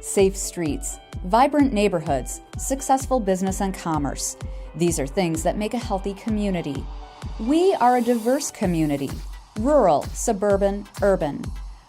safe streets, vibrant neighborhoods, successful business and commerce. These are things that make a healthy community. We are a diverse community, rural, suburban, urban,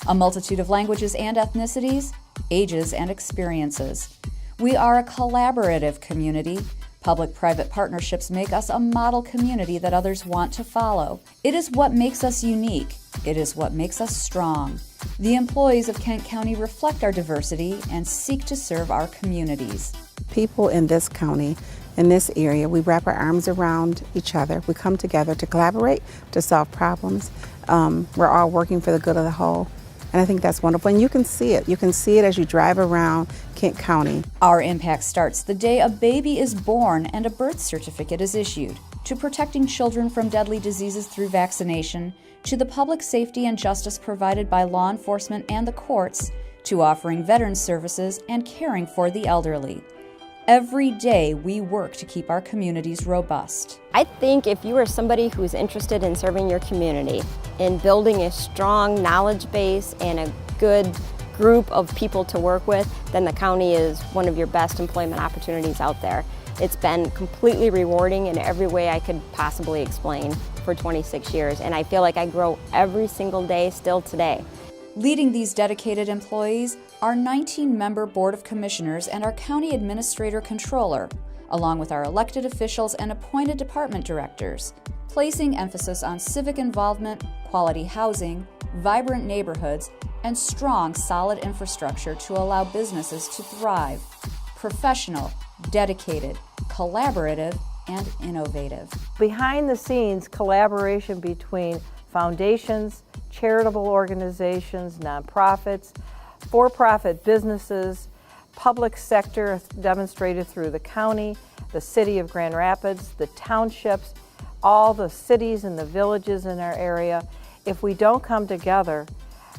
a multitude of languages and ethnicities, ages and experiences. We are a collaborative community. Public-private partnerships make us a model community that others want to follow. It is what makes us unique. It is what makes us strong. The employees of Kent County reflect our diversity and seek to serve our communities. People in this county, in this area, we wrap our arms around each other. We come together to collaborate, to solve problems. We're all working for the good of the whole. And I think that's wonderful. And you can see it. You can see it as you drive around Kent County. Our impact starts the day a baby is born and a birth certificate is issued, to protecting children from deadly diseases through vaccination, to the public safety and justice provided by law enforcement and the courts, to offering veterans services and caring for the elderly. Every day we work to keep our communities robust. I think if you are somebody who's interested in serving your community, in building a strong knowledge base and a good group of people to work with, then the county is one of your best employment opportunities out there. It's been completely rewarding in every way I could possibly explain for 26 years, and I feel like I grow every single day still today. Leading these dedicated employees, our 19-member Board of Commissioners and our County Administrator Controller, along with our elected officials and appointed department directors, placing emphasis on civic involvement, quality housing, vibrant neighborhoods, and strong, solid infrastructure to allow businesses to thrive. Professional, dedicated, collaborative, and innovative. Behind the scenes, collaboration between foundations, charitable organizations, nonprofits, for-profit businesses, public sector demonstrated through the county, the city of Grand Rapids, the townships, all the cities and the villages in our area. If we don't come together,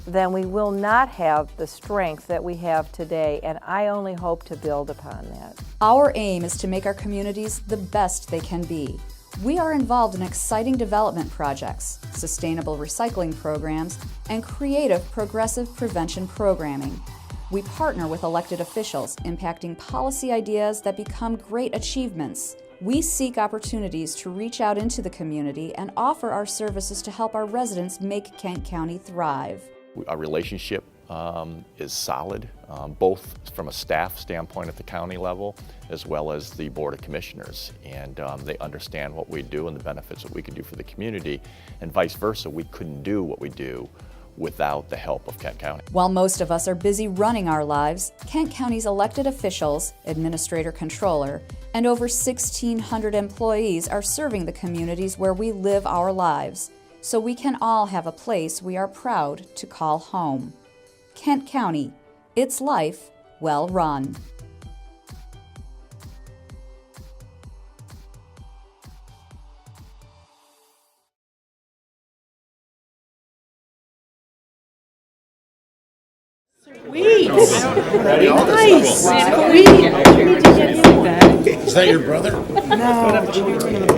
then we will not have the strength that we have today, and I only hope to build upon that. Our aim is to make our communities the best they can be. We are involved in exciting development projects, sustainable recycling programs, and creative progressive prevention programming. We partner with elected officials, impacting policy ideas that become great achievements. We seek opportunities to reach out into the community and offer our services to help our residents make Kent County thrive. Our relationship is solid, both from a staff standpoint at the county level as well as the Board of Commissioners. And they understand what we do and the benefits that we can do for the community, and vice versa. We couldn't do what we do without the help of Kent County. While most of us are busy running our lives, Kent County's elected officials, administrator controller, and over 1,600 employees are serving the communities where we live our lives, so we can all have a place we are proud to call home. Kent County, its life well run. Sweet. Ready? Nice. Is that your brother? No.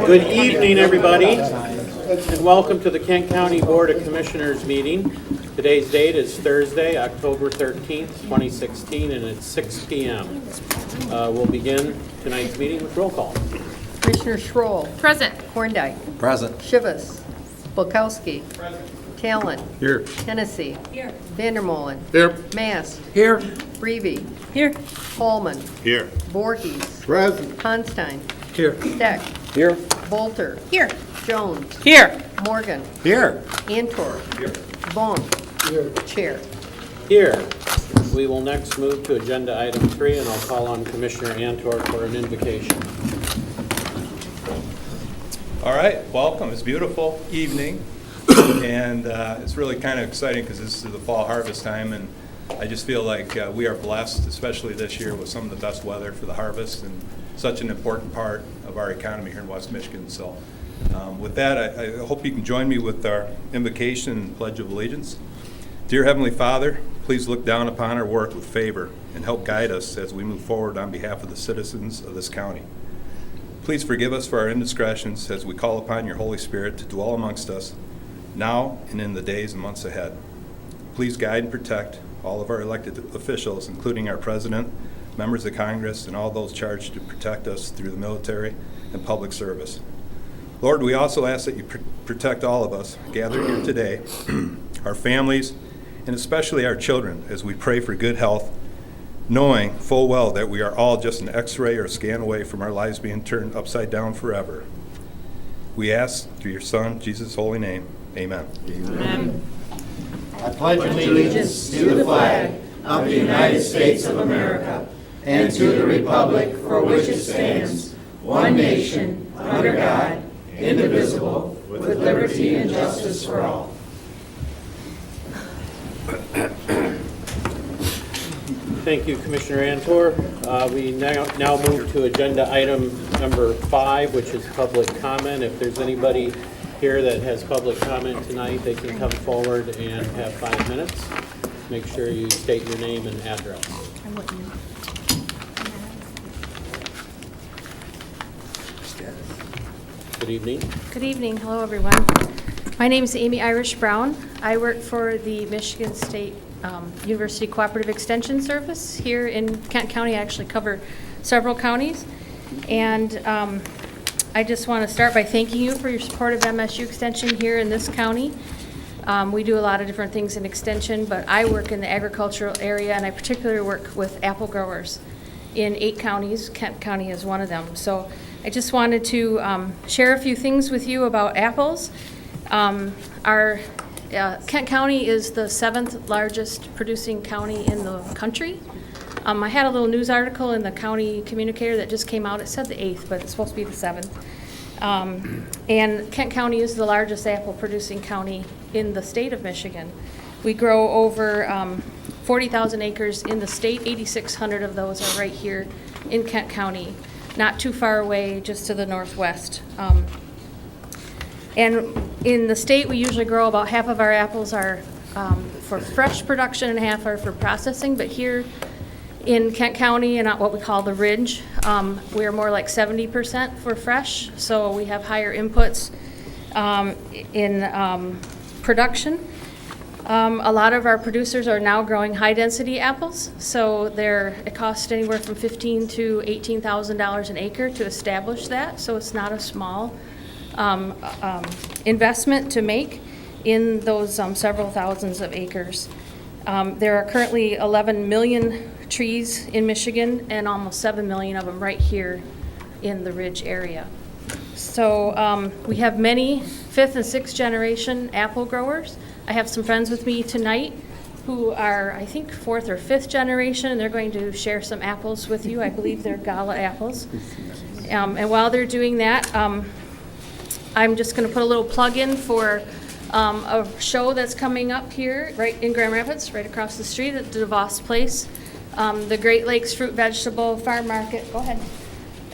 Good evening, everybody, and welcome to the Kent County Board of Commissioners meeting. Today's date is Thursday, October 13th, 2016, and it's 6 p.m. We'll begin tonight's meeting with roll call. Commissioner Schroll. Present. Horndike. Present. Shivas. Bulkowski. Present. Talon. Here. Hennessy. Here. Vandermolen. Here. Mast. Here. Breivy. Here. Coleman. Here. Voorhees. Present. Constein. Here. Steck. Here. Bolter. Here. Jones. Here. Morgan. Here. Antor. Here. Vaughn. Here. Chair. Here. We will next move to agenda item 3, and I'll call on Commissioner Antor for an invocation. All right, welcome. It's a beautiful evening, and it's really kind of exciting because this is the fall harvest time, and I just feel like we are blessed, especially this year, with some of the best weather for the harvest and such an important part of our economy here in West Michigan. So with that, I hope you can join me with our invocation and Pledge of Allegiance. Dear Heavenly Father, please look down upon our work with favor and help guide us as we move forward on behalf of the citizens of this county. Please forgive us for our indiscretions as we call upon your Holy Spirit to dwell amongst us now and in the days and months ahead. Please guide and protect all of our elected officials, including our president, members of Congress, and all those charged to protect us through the military and public service. Lord, we also ask that you protect all of us gathered here today, our families, and especially our children, as we pray for good health, knowing full well that we are all just an X-ray or scan away from our lives being turned upside down forever. We ask through your Son, Jesus' holy name, amen. Amen. I pledge allegiance to the flag of the United States of America and to the republic for which it stands, one nation, under God, indivisible, with liberty and justice for all. Thank you, Commissioner Antor. We now move to agenda item number 5, which is public comment. If there's anybody here that has public comment tonight, they can come forward and have 5 minutes. Make sure you state your name and address. Good evening. Good evening. Hello, everyone. My name is Amy Irish Brown. I work for the Michigan State University Cooperative Extension Service here in Kent County. I actually cover several counties. And I just want to start by thanking you for your support of MSU Extension here in this county. We do a lot of different things in Extension, but I work in the agricultural area, and I particularly work with apple growers in 8 counties. Kent County is one of them. So I just wanted to share a few things with you about apples. Our Kent County is the 7th largest producing county in the country. I had a little news article in the county communicator that just came out. It said the 8th, but it's supposed to be the 7th. And Kent County is the largest apple producing county in the state of Michigan. We grow over 40,000 acres in the state. 8,600 of those are right here in Kent County, not too far away, just to the northwest. And in the state, we usually grow about half of our apples are for fresh production and half are for processing. But here in Kent County and what we call the Ridge, we are more like 70% for fresh. So we have higher inputs in production. A lot of our producers are now growing high-density apples, so it costs anywhere from $15,000 to $18,000 an acre to establish that. So it's not a small investment to make in those several thousands of acres. There are currently 11 million trees in Michigan, and almost 7 million of them right here in the Ridge area. So we have many 5th and 6th generation apple growers. I have some friends with me tonight who are, I think, 4th or 5th generation, and they're going to share some apples with you. I believe they're Gala apples. And while they're doing that, I'm just going to put a little plug in for a show that's coming up here right in Grand Rapids, right across the street at DeVos Place. The Great Lakes Fruit Vegetable Farm Market. Go ahead.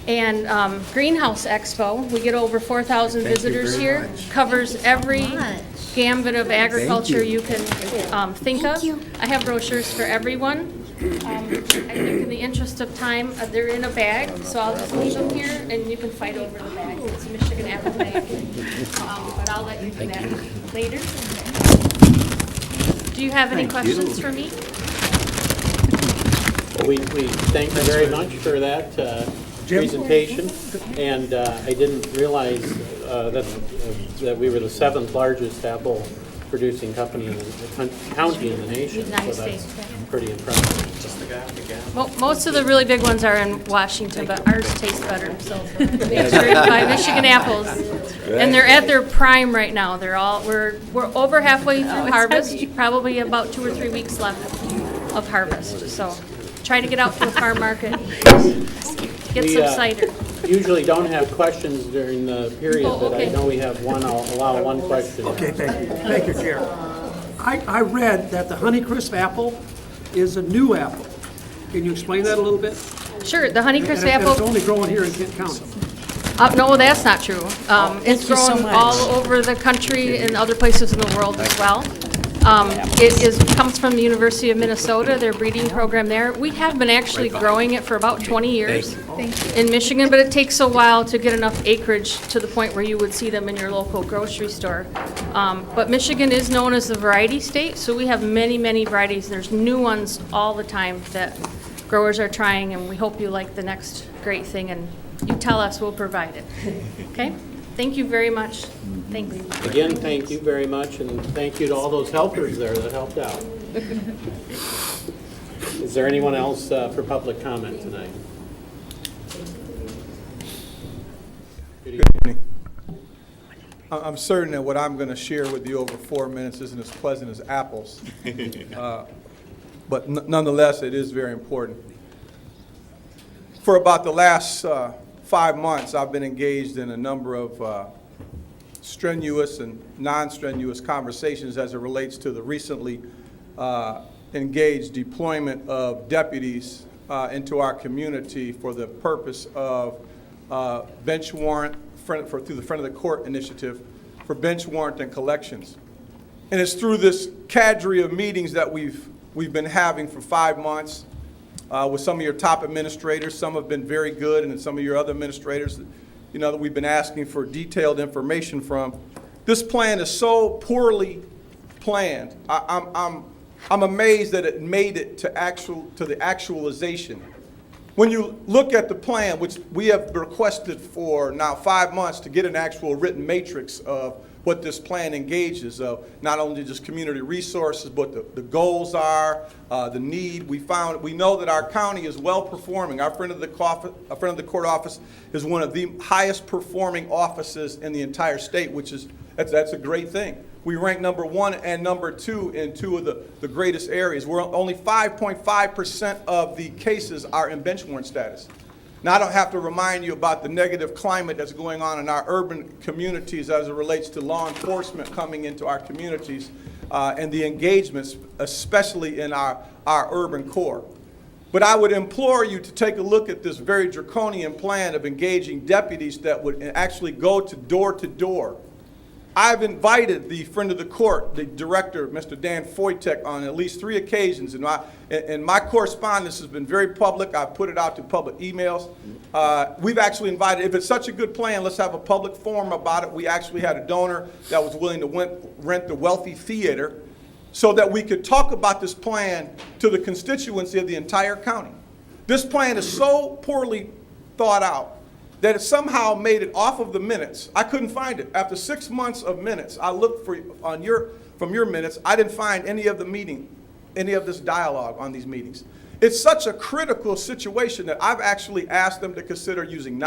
And Greenhouse Expo. We get over 4,000 visitors here. Covers every gambit of agriculture you can think of. I have brochures for everyone. I think in the interest of time, they're in a bag, so I'll just leave them here, and you can fight over the bag. It's a Michigan apple bag, but I'll let you do that later. Do you have any questions for me? Well, we thank you very much for that presentation, and I didn't realize that we were the 7th largest apple producing company in the county in the nation. United so that's States. pretty impressive. Most of the really big ones are in Washington, but ours taste better. So make sure you buy Michigan apples, and they're at their prime right now. We're over halfway through harvest, probably about 2 or 3 weeks left of harvest. So try to get out to the farm market, get some cider. Usually don't have questions during the period, but I know we have one. I'll allow one question. Okay, thank you. Thank you, Chair. I read that the Honeycrisp apple is a new apple. Can you explain that a little bit? Sure, the Honeycrisp And apple. it's only growing here in Kent County. No, that's not true. It's grown all over the country and other places in the world as well. Comes from the University of Minnesota, their breeding program there. We have been actually growing it for about 20 years in Michigan, but it takes a while to get enough acreage to the point where you would see them in your local grocery store. But Michigan is known as the variety state, so we have many, many varieties. There's new ones all the time that growers are trying, and we hope you like the next great thing, and you tell us, we'll provide it. Okay? Thank you very much. Thanks. Again, thank you very much, and thank you to all those helpers there that helped out. Is there anyone else for public comment tonight? Good evening. I'm certain that what I'm going to share with you over 4 minutes isn't as pleasant as apples, but nonetheless, it is very important. For about the last 5 months, I've been engaged in a number of strenuous and non-strenuous conversations as it relates to the recently engaged deployment of deputies into our community for the purpose of bench warrant, through the Front of the Court initiative for bench warrant and collections. And it's through this cadre of meetings that we've been having for 5 months with some of your top administrators. Some have been very good, and then some of your other administrators, you know, that we've been asking for detailed information from. This plan is so poorly planned. I'm amazed that it made it to the actualization. When you look at the plan, which we have requested for now 5 months to get an actual written matrix of what this plan engages of, not only just community resources, but the goals are, the need. We know that our county is well performing. Our Friend of the Court office is one of the highest performing offices in the entire state, which is, that's a great thing. We rank number 1 and number 2 in 2 of the greatest areas. We're only 5.5% of the cases are in bench warrant status. Now, I don't have to remind you about the negative climate that's going on in our urban communities as it relates to law enforcement coming into our communities and the engagements, especially in our urban core. But I would implore you to take a look at this very draconian plan of engaging deputies that would actually go to door. I've invited the Friend of the Court, the director, Mr. Dan Foytek, on at least 3 occasions, and my correspondence has been very public. I've put it out to public emails. We've actually invited, if it's such a good plan, let's have a public forum about it. We actually had a donor that was willing to rent the Wealthy Theater so that we could talk about this plan to the constituency of the entire county. This plan is so poorly thought out that it somehow made it off of the minutes. I couldn't find it. After 6 months of minutes, I looked from your minutes. I didn't find any of this dialogue on these meetings. It's such a critical situation that I've actually asked them to consider using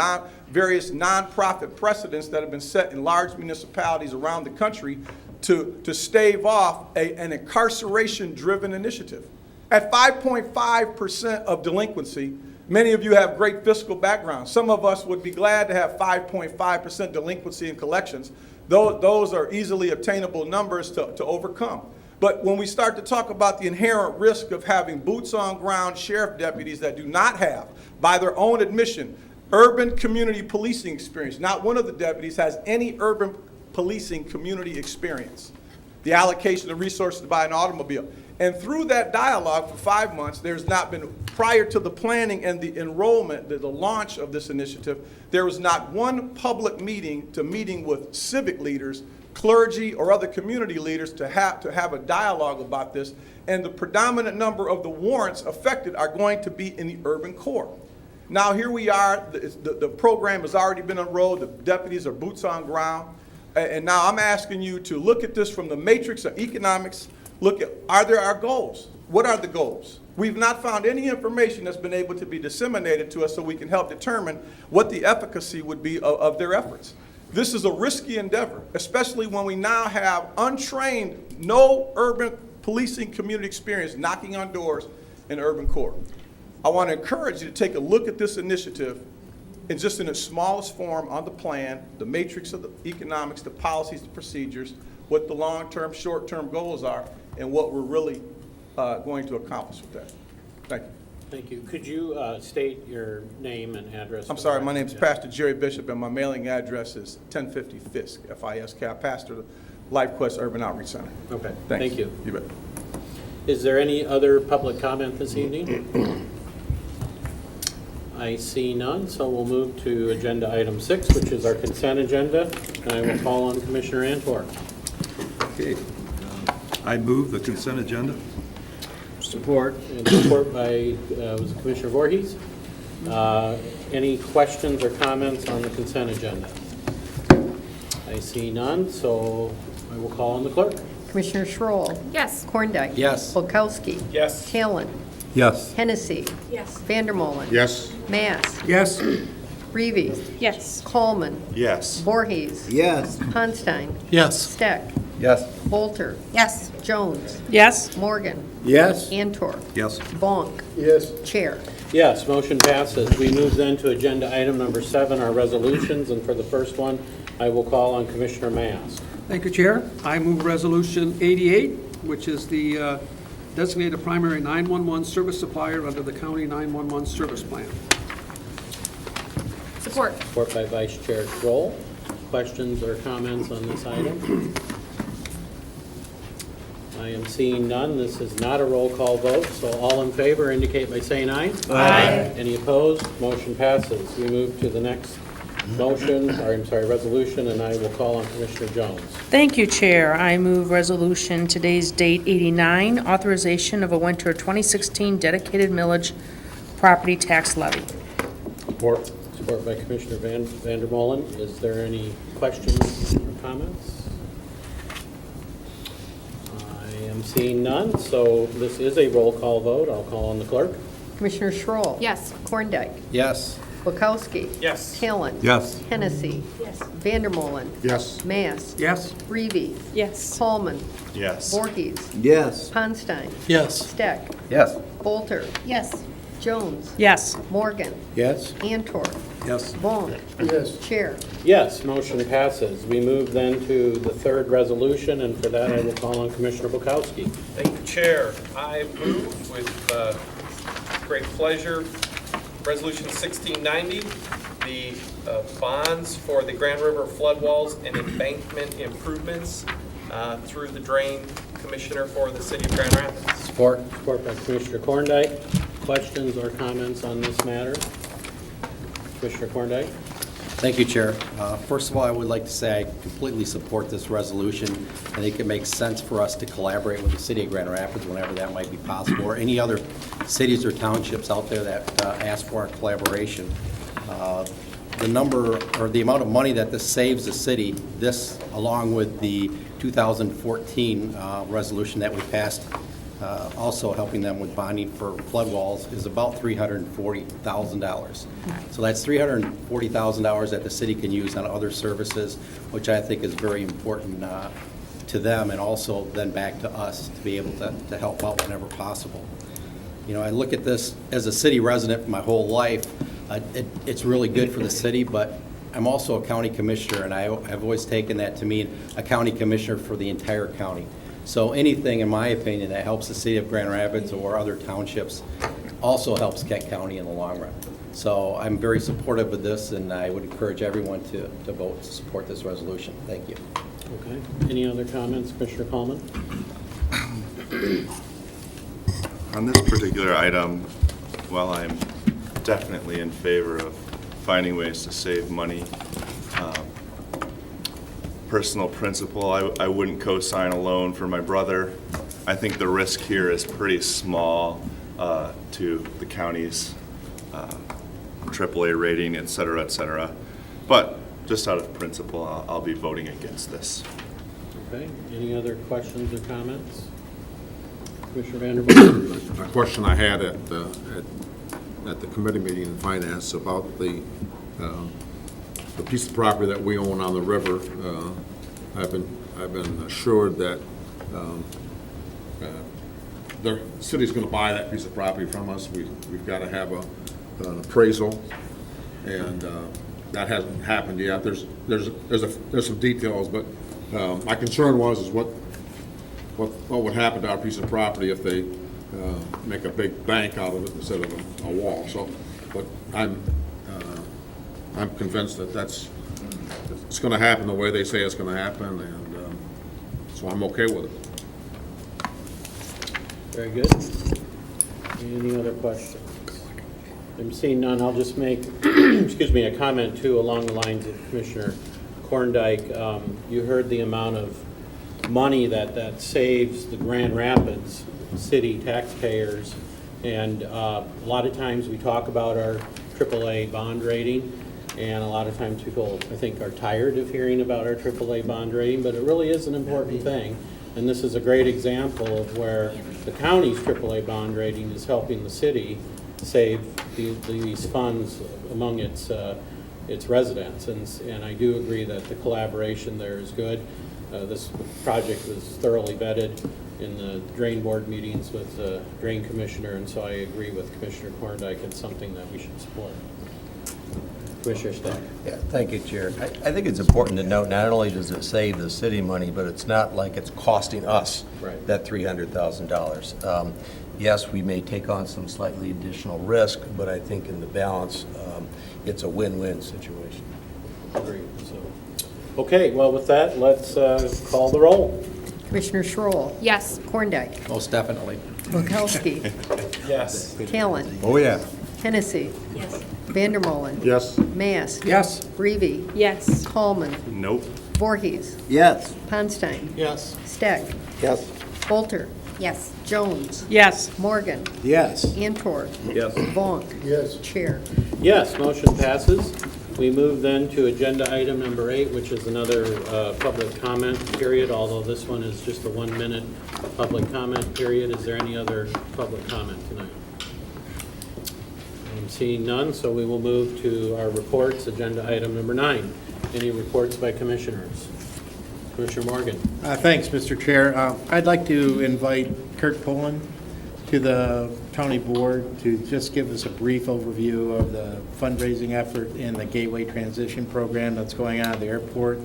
various nonprofit precedents that have been set in large municipalities around the country to stave off an incarceration-driven initiative. At 5.5% of delinquency, many of you have great fiscal backgrounds. Some of us would be glad to have 5.5% delinquency in collections. Those are easily obtainable numbers to overcome. But when we start to talk about the inherent risk of having boots on ground sheriff deputies that do not have, by their own admission, urban community policing experience, not one of the deputies has any urban policing community experience. The allocation of resources to buy an automobile. And through that dialogue for 5 months, there's not been, prior to the planning and the enrollment, the launch of this initiative, there was not one public meeting with civic leaders, clergy, or other community leaders to have a dialogue about this. And the predominant number of the warrants affected are going to be in the urban core. Now here we are, the program has already been enrolled, the deputies are boots on ground. And now I'm asking you to look at this from the matrix of economics. Look at, are there our goals? What are the goals? We've not found any information that's been able to be disseminated to us so we can help determine what the efficacy would be of their efforts. This is a risky endeavor, especially when we now have untrained, no urban policing community experience knocking on doors in urban core. I want to encourage you to take a look at this initiative and just in its smallest form on the plan, the matrix of the economics, the policies, the procedures, what the long-term, short-term goals are, and what we're really going to accomplish with that. Thank you. Thank you. Could you state your name and address? I'm sorry, my name is Pastor Jerry Bishop, and my mailing address is 1050 Fisk, F-I-S-K. I pastor LifeQuest Urban Outreach Center. Okay, Thanks. thank you. You bet. Is there any other public comment this evening? I see none, so we'll move to agenda item 6, which is our consent agenda, and I will call on Commissioner Antwerp. Okay. I move the consent agenda. Support. And support by was it Commissioner Voorhees. Any questions or comments on the consent agenda? I see none, so I will call on the clerk. Commissioner Schroll. Yes. Korndike. Yes. Bulkowski. Yes. Talon. Yes. Hennessy. Yes. Vandermolen. Yes. Mass. Yes. Reeve. Yes. Coleman. Yes. Voorhees. Yes. Ponstein. Yes. Steck. Yes. Bolter. Yes. Jones. Yes. Morgan. Yes. Antor. Yes. Bonk. Yes. Chair. Yes, motion passes. We move then to agenda item number 7, our resolutions, and for the first one, I will call on Commissioner Mast. Thank you, Chair. I move Resolution 88, which is the designated primary 911 service supplier under the County 911 Service Plan. Support. Support by Vice Chair Schroll. Questions or comments on this item? I am seeing none. This is not a roll call vote, so all in favor indicate by saying aye. Aye. Any opposed? Motion passes. We move to the next resolution, and I will call on Commissioner Jones. Thank you, Chair. I move resolution, today's date 89, authorization of a winter 2016 dedicated millage property tax levy. Support. Support by Commissioner Vandermolen. Is there any questions or comments? I am seeing none, so this is a roll call vote. I'll call on the clerk. Commissioner Schroll. Yes. Korndike. Yes. Bulkowski. Yes. Talon. Yes. Hennessy. Yes. Vandermolen. Yes. Mass. Yes. Reeve. Yes. Coleman. Yes. Voorhees. Yes. Ponstein. Yes. Steck. Yes. Bolter. Yes. Jones. Yes. Morgan. Yes. Antor. Yes. Bonk. Yes. Chair. Yes, motion passes. We move then to the third resolution, and for that I will call on Commissioner Bukowski. Thank you, Chair. I move with great pleasure Resolution 1690, the bonds for the Grand River flood walls and embankment improvements through the Drain Commissioner for the City of Grand Rapids. Support. Support by Commissioner Korndike. Questions or comments on this matter? Commissioner Korndike? Thank you, Chair. First of all, I would like to say I completely support this resolution. I think it makes sense for us to collaborate with the City of Grand Rapids whenever that might be possible, or any other cities or townships out there that ask for our collaboration. The number, or the amount of money that this saves the city, this along with the 2014 resolution that we passed, also helping them with bonding for flood walls, is about $340,000. So that's $340,000 that the city can use on other services, which I think is very important to them, and also then back to us to be able to help out whenever possible. You know, I look at this as a city resident my whole life. It's really good for the city, but I'm also a county commissioner, and I've always taken that to mean a county commissioner for the entire county. So anything, in my opinion, that helps the city of Grand Rapids or other townships also helps Kent County in the long run. So I'm very supportive of this, and I would encourage everyone to vote to support this resolution. Thank you. Okay. Any other comments, Commissioner Coleman? On this particular item, while I'm definitely in favor of finding ways to save money, personal principle, I wouldn't co-sign a loan for my brother. I think the risk here is pretty small to the county's AAA rating, et cetera, et cetera. But just out of principle, I'll be voting against this. Okay. Any other questions or comments? Commissioner Vanderbilt? A question I had at the committee meeting in finance about the piece of property that we own on the river. I've been assured that the city's going to buy that piece of property from us. We've got to have an appraisal, and that hasn't happened yet. There's some details, but my concern was what would happen to our piece of property if they make a big bank out of it instead of a wall. So, but I'm convinced that it's going to happen the way they say it's going to happen, So I'm okay with it. Very good. Any other questions? I'm seeing none. I'll just make, excuse me, a comment too along the lines of Commissioner Korndike. You heard the amount of money that saves the Grand Rapids city taxpayers. And a lot of times we talk about our AAA bond rating, and a lot of times people, I think, are tired of hearing about our AAA bond rating, but it really is an important thing. And this is a great example of where the county's AAA bond rating is helping the city save these funds among its residents. And I do agree that the collaboration there is good. This project was thoroughly vetted in the drain board meetings with the drain commissioner, and so I agree with Commissioner Korndike. It's something that we should support. Commissioner Stack. Yeah, thank you, Chair. I think it's important to note, not only does it save the city money, but it's not like it's costing us that $300,000. Yes, we may take on some slightly additional risk, but I think in the balance, it's a win-win situation. Agreed. Okay, well, with that, let's call the roll. Commissioner Schroll. Yes. Korndike. Most definitely. Bulkowski. Yes. Talon. Oh, yeah. Hennessy. Yes. Vandermolen. Yes. Mast. Yes. Reevy. Yes. Coleman. Nope. Voorhees. Yes. Ponstein. Yes. Steck. Yes. Bolter. Yes. Jones. Yes. Morgan. Yes. Antor. Yes. Vonk. Yes. Chair. Yes, motion passes. We move then to agenda item number 8, which is another public comment period, although this one is just a 1-minute public comment period. Is there any other public comment tonight? I'm seeing none, so we will move to our reports, agenda item number 9. Any reports by commissioners? Commissioner Morgan. Thanks, Mr. Chair. I'd like to invite Kirk Pullen to the county board to just give us a brief overview of the fundraising effort in the Gateway Transition Program that's going on at the airport.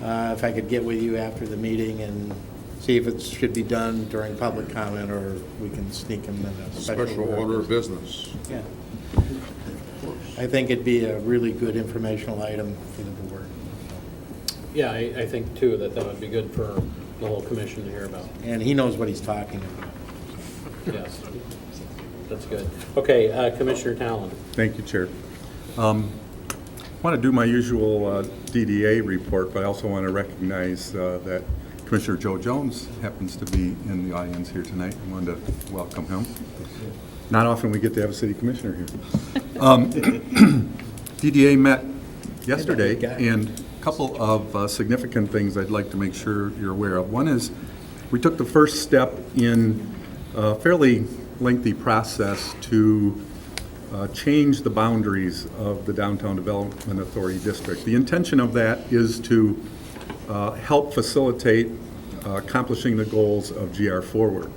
If I could get with you after the meeting and see if it should be done during public comment, or we can sneak them in a Special order of business. Yeah. I think it'd be a really good informational item for the board. Yeah, I think too that would be good for the whole commission to hear about. And he knows what he's talking about. Yes, that's good. Okay, Commissioner Talon. Thank you, Chair. I want to do my usual DDA report, but I also want to recognize that Commissioner Joe Jones happens to be in the audience here tonight. I wanted to welcome him. Not often we get to have a city commissioner here. DDA met yesterday, and a couple of significant things I'd like to make sure you're aware of. One is we took the first step in a fairly lengthy process to change the boundaries of the Downtown Development Authority District. The intention of that is to help facilitate accomplishing the goals of GR Forward.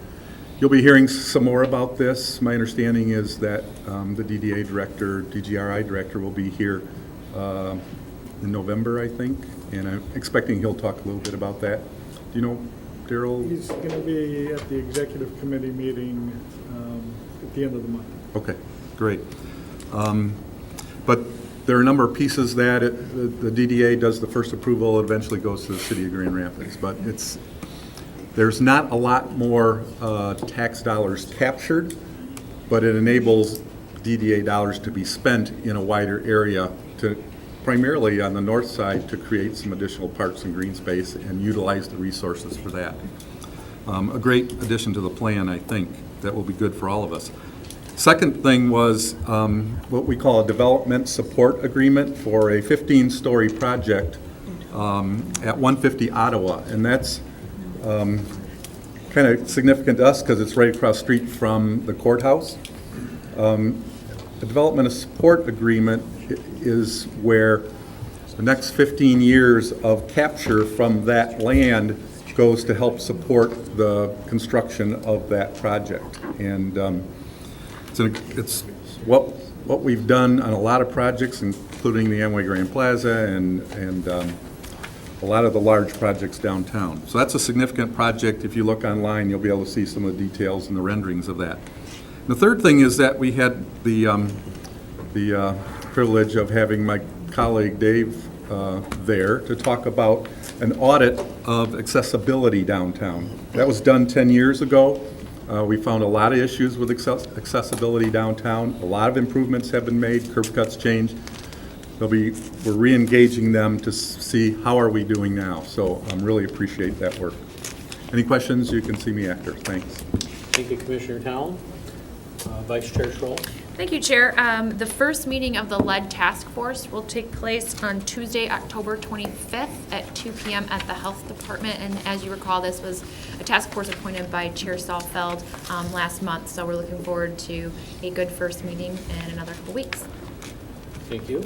You'll be hearing some more about this. My understanding is that the DDA director, DGRI director will be here in November, I think, and I'm expecting he'll talk a little bit about that. Do you know, Daryl? He's going to be at the executive committee meeting at the end of the month. Okay, great. But there are a number of pieces that the DDA does the first approval, it eventually goes to the city of Grand Rapids, but there's not a lot more tax dollars captured, but it enables DDA dollars to be spent in a wider area, to primarily on the north side, to create some additional parks and green space and utilize the resources for that. A great addition to the plan, I think, that will be good for all of us. Second thing was what we call a development support agreement for a 15-story project at 150 Ottawa, and that's kind of significant to us because it's right across the street from the courthouse. The development support agreement is where the next 15 years of capture from that land goes to help support the construction of that project. And it's what we've done on a lot of projects, including the Amway Grand Plaza and a lot of the large projects downtown. So that's a significant project. If you look online, you'll be able to see some of the details and the renderings of that. And the third thing is that we had the privilege of having my colleague Dave there to talk about an audit of accessibility downtown. That was done 10 years ago. We found a lot of issues with accessibility downtown. A lot of improvements have been made, curb cuts changed. We're re-engaging them to see how are we doing now. So I really appreciate that work. Any questions, you can see me after. Thanks. Thank you, Commissioner Towne. Vice Chair Schroll. Thank you, Chair. The first meeting of the lead task force will take place on Tuesday, October 25th at 2 p.m. at the Health Department. And as you recall, this was a task force appointed by Chair Salfeld last month. So we're looking forward to a good first meeting in another couple weeks. Thank you.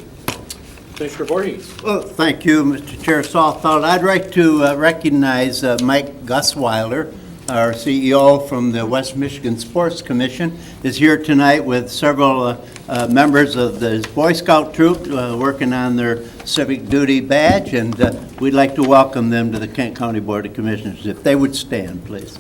Commissioner Voorhees. Well, thank you, Mr. Chair Salfeld. I'd like to recognize Mike Gusweiler, our CEO from the West Michigan Sports Commission, is here tonight with several members of the Boy Scout troop working on their civic duty badge, and we'd like to welcome them to the Kent County Board of Commissioners. If they would stand, please.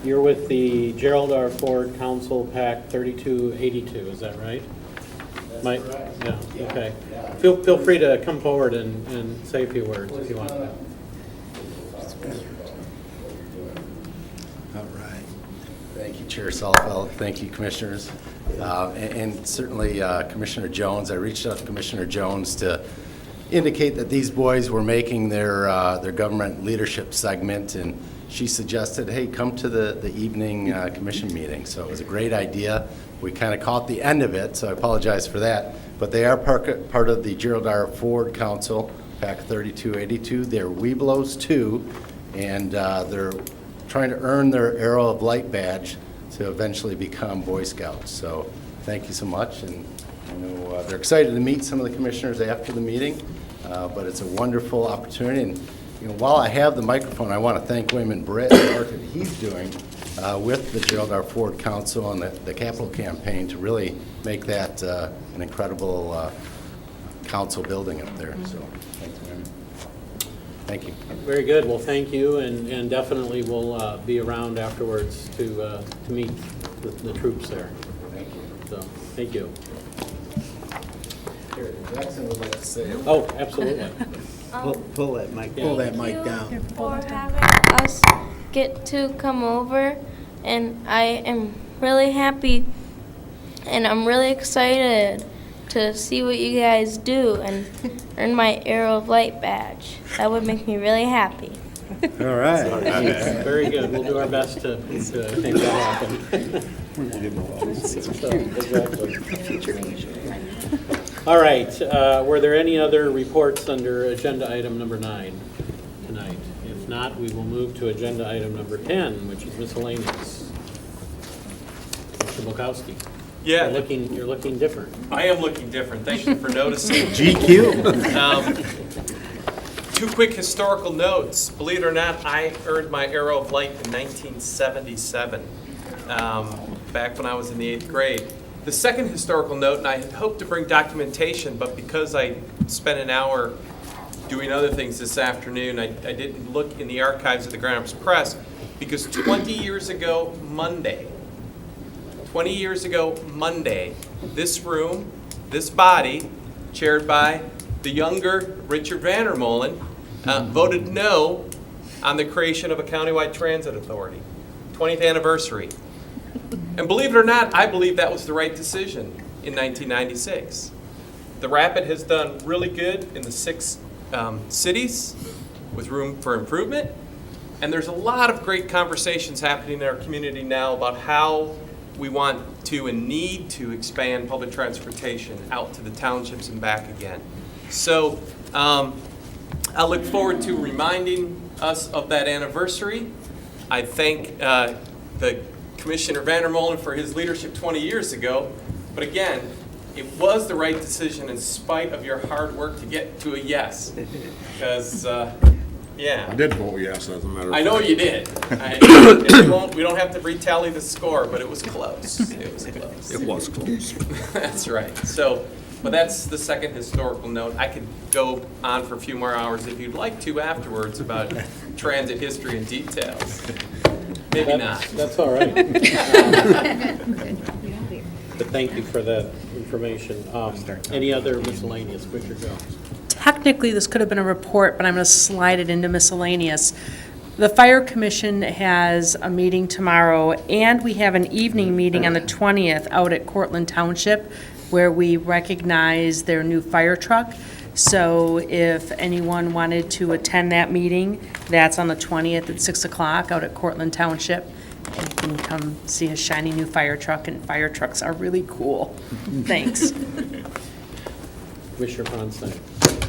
You're with the Gerald R. Ford Council PAC 3282, is that right? Mike? Yeah, okay. Feel free to come forward and say a few words if you want. All right. Thank you, Chair Salfeld. Thank you, Commissioners. And certainly Commissioner Jones. I reached out to Commissioner Jones to indicate that these boys were making their government leadership segment, and she suggested, hey, come to the evening commission meeting. So it was a great idea. We kind of caught the end of it, so I apologize for that. But they are part of the Gerald R. Ford Council, PAC 3282. They're Webelos too, and they're trying to earn their Arrow of Light badge to eventually become Boy Scouts. So thank you so much, and I know they're excited to meet some of the commissioners after the meeting, but it's a wonderful opportunity. And while I have the microphone, I want to thank Wayman Britt and the work that he's doing with the Gerald R. Ford Council and the capital campaign to really make that an incredible council building up there. So thanks, Wayman. Thank you. Very good. Well, thank you, and definitely we'll be around afterwards to meet the troops there. Thank you. So, thank you. Jackson would like to say. Oh, absolutely. Pull that mic. Pull that mic down. For having us get to come over, and I am really happy and I'm really excited to see what you guys do and earn my Arrow of Light badge. That would make me really happy. All right. Very good. We'll do our best to make that happen. All right. Were there any other reports under agenda item number 9 tonight? If not, we will move to agenda item number 10, which is miscellaneous. Mr. Bukowski. Yeah. You're looking different. I am looking different. Thank you for noticing. GQ. 2 quick historical notes. Believe it or not, I earned my Arrow of Light in 1977, back when I was in the 8th grade. The second historical note, and I had hoped to bring documentation, but because I spent an hour doing other things this afternoon, I didn't look in the archives of the Grand Rapids Press, because 20 years ago Monday, this room, this body, chaired by the younger Richard Vandermolen, voted no on the creation of a countywide transit authority. 20th anniversary. And believe it or not, I believe that was the right decision in 1996. The Rapid has done really good in the 6 cities with room for improvement. And there's a lot of great conversations happening in our community now about how we want to and need to expand public transportation out to the townships and back again. So I look forward to reminding us of that anniversary. I thank the Commissioner Vandermolen for his leadership 20 years ago. But again, it was the right decision in spite of your hard work to get to a yes. Because, yeah. I did vote yes, as a matter of fact. I know you did. We don't have to retally the score, but it was close. It was close. It was close. That's right. So, but that's the second historical note. I could go on for a few more hours if you'd like to afterwards about transit history and details. Maybe not. That's all right. but thank you for that information. Any other miscellaneous? Commissioner Jones? Technically, this could have been a report, but I'm going to slide it into miscellaneous. The Fire Commission has a meeting tomorrow, and we have an evening meeting on the 20th out at Cortland Township, where we recognize their new fire truck. So if anyone wanted to attend that meeting, that's on the 20th at 6 o'clock out at Cortland Township. And you can come see a shiny new fire truck, and fire trucks are really cool. Thanks. Commissioner Ponstein.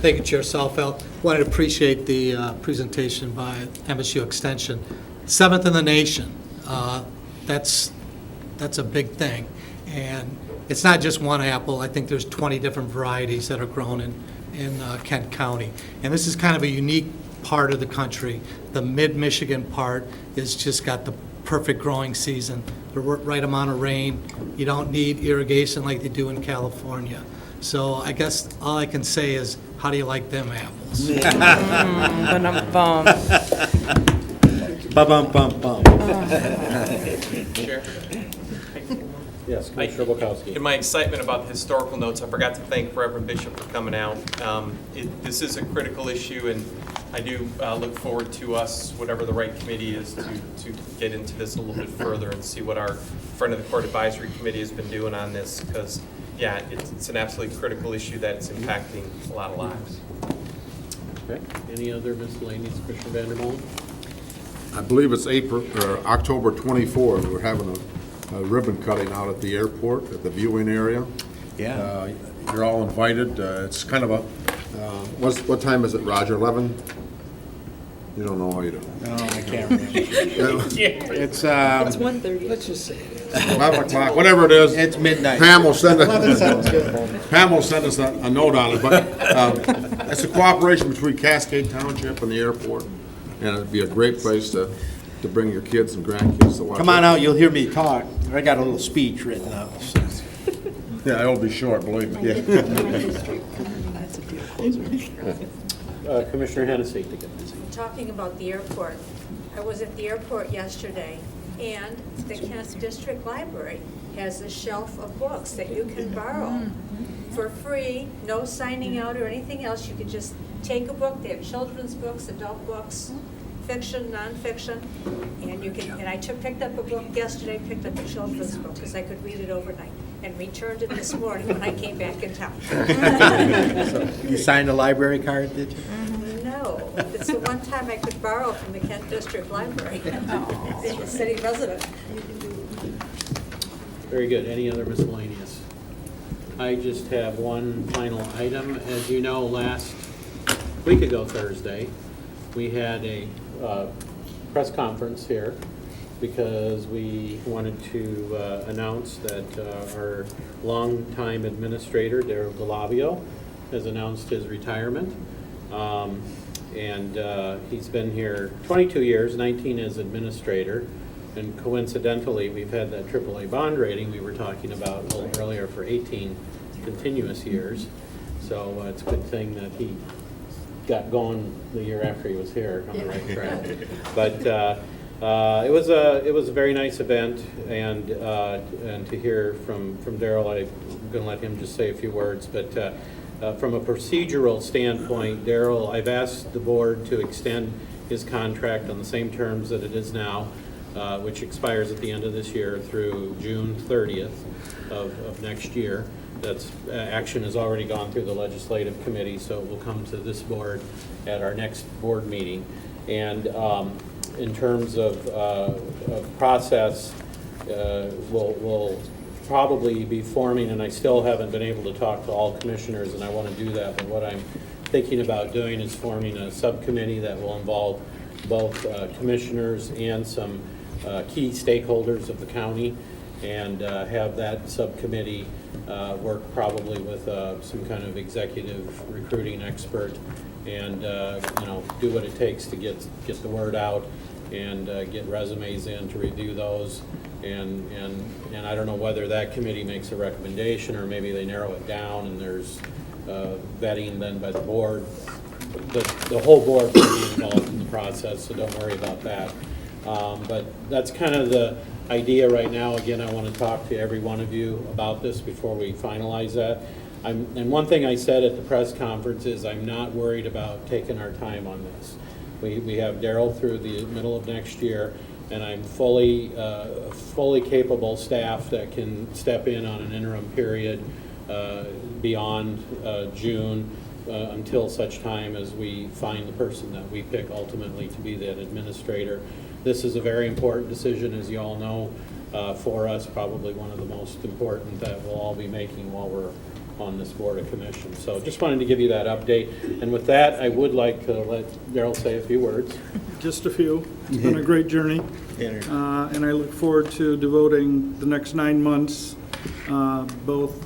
Thank you, Chair Salfeld. Wanted to appreciate the presentation by MSU Extension. 7th in the nation. That's a big thing. And it's not just one apple. I think there's 20 different varieties that are grown in Kent County. And this is kind of a unique part of the country. The mid-Michigan part is just got the perfect growing season, the right amount of rain. You don't need irrigation like they do in California. So I guess all I can say is, how do you like them apples? Ba-dum-bum. Ba-bum-bum-bum. Chair? Yes, Commissioner Bukowski. In my excitement about the historical notes, I forgot to thank Reverend Bishop for coming out. This is a critical issue, and I do look forward to us, whatever the right committee is, to get into this a little bit further and see what our Friend of the Court Advisory Committee has been doing on this, because, yeah, it's an absolutely critical issue that's impacting a lot of lives. Okay. Any other miscellaneous? Commissioner Vandermolen? I believe it's October 24th. We're having a ribbon cutting out at the airport, at the viewing area. Yeah. You're all invited. It's kind of a, what time is it, Roger, 11? You don't know, you don't. No, I can't remember. It's 1:30. Let's just say it is. 11 o'clock, whatever it is. It's midnight. Pam will send 11 sounds good. us a note on it, but it's a cooperation between Cascade Township and the airport, and it'd be a great place to bring your kids and grandkids to watch. Come on out, you'll hear me talk. I got a little speech written out. So. Yeah, it'll be short, believe me. Commissioner Hennessy. Talking about the airport, I was at the airport yesterday, and the Kent District Library has a shelf of books that you can borrow for free, no signing out or anything else. You can just take a book. They have children's books, adult books, fiction, nonfiction, and you can. And I picked up a book yesterday. Picked up a children's book because I could read it overnight, and returned it this morning when I came back in town. So you signed a library card, did you? No, it's the one time I could borrow from the Kent District Library. Being a city resident. Very good. Any other miscellaneous? I just have one final item. As you know, last week ago Thursday, we had a press conference here because we wanted to announce that our longtime administrator, Daryl Galavio, has announced his retirement. And he's been here 22 years, 19 as administrator, and coincidentally, we've had that AAA bond rating we were talking about a little earlier for 18 continuous years. So it's a good thing that he got going the year after he was here on the right track. But it was a very nice event, and to hear from Daryl, I'm going to let him just say a few words, but. From a procedural standpoint, Daryl, I've asked the board to extend his contract on the same terms that it is now, which expires at the end of this year through June 30th of next year. That's action has already gone through the legislative committee, so it will come to this board at our next board meeting. And in terms of process, we'll probably be forming, and I still haven't been able to talk to all commissioners, and I want to do that, but what I'm thinking about doing is forming a subcommittee that will involve both commissioners and some key stakeholders of the county, and have that subcommittee work probably with some kind of executive recruiting expert, and do what it takes to get the word out and get resumes in to review those. And I don't know whether that committee makes a recommendation or maybe they narrow it down and there's vetting then by the board. The whole board will be involved in the process, so don't worry about that. But that's kind of the idea right now. Again, I want to talk to every one of you about this before we finalize that. And one thing I said at the press conference is I'm not worried about taking our time on this. We have Daryl through the middle of next year, and I'm fully capable staff that can step in on an interim period beyond June until such time as we find the person that we pick ultimately to be that administrator. This is a very important decision, as you all know, for us, probably one of the most important that we'll all be making while we're on this Board of Commissions. So just wanted to give you that update. And with that, I would like to let Daryl say a few words. Just a few. It's been a great journey. And I look forward to devoting the next 9 months, both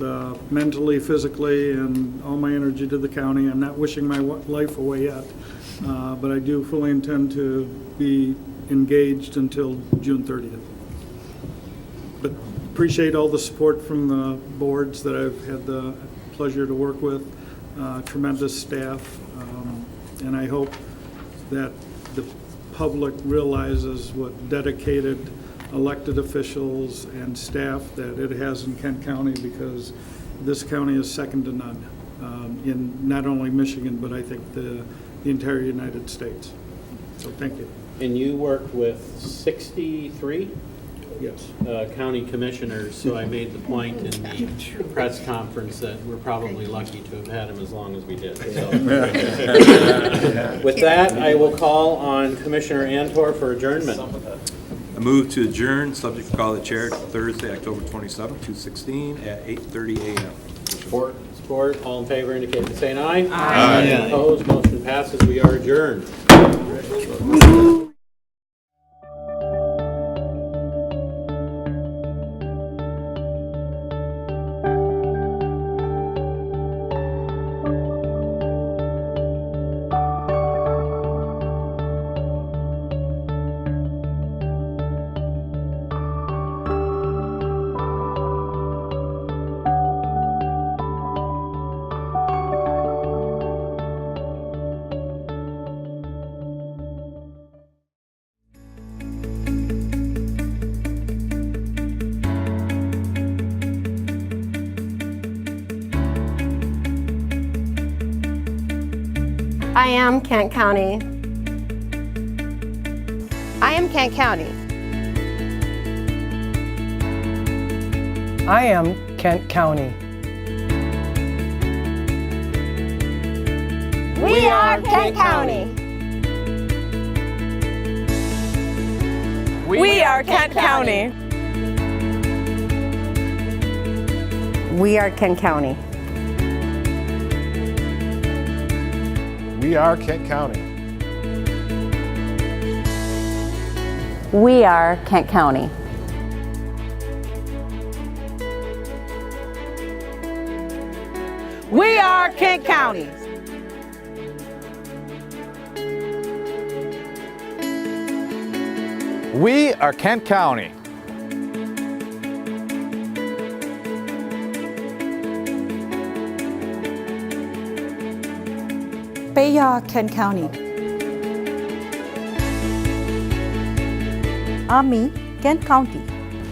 mentally, physically, and all my energy to the county. I'm not wishing my life away yet, but I do fully intend to be engaged until June 30th. But appreciate all the support from the boards that I've had the pleasure to work with, tremendous staff, and I hope that the public realizes what dedicated elected officials and staff that it has in Kent County, because this county is second to none in not only Michigan, but I think the entire United States. So thank you. And you worked with 63? Yes. County commissioners, so I made the point in the press conference that we're probably lucky to have had him as long as we did. So. With that, I will call on Commissioner Antor for adjournment. I move to adjourn, subject to call the chair, Thursday, October 27th, 2016, at 8:30 a.m. Support. All in favor indicate by saying aye. Aye. Opposed, motion passes. We are adjourned. I am Kent County. I am Kent County. I am Kent County. We are Kent County. We are Kent County. We are Kent County. We are Kent County. We are Kent County. We are Kent County. We are Kent County. Beya, Kent County. Ami, Kent County.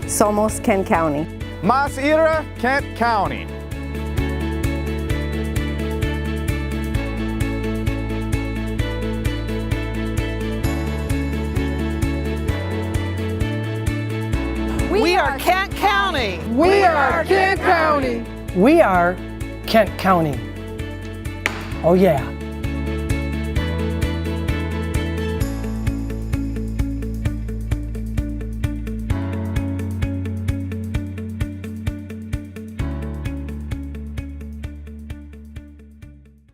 Somos Kent County. Mas Ira, Kent County. We are Kent County. We are Kent County. We are Kent County. Oh yeah.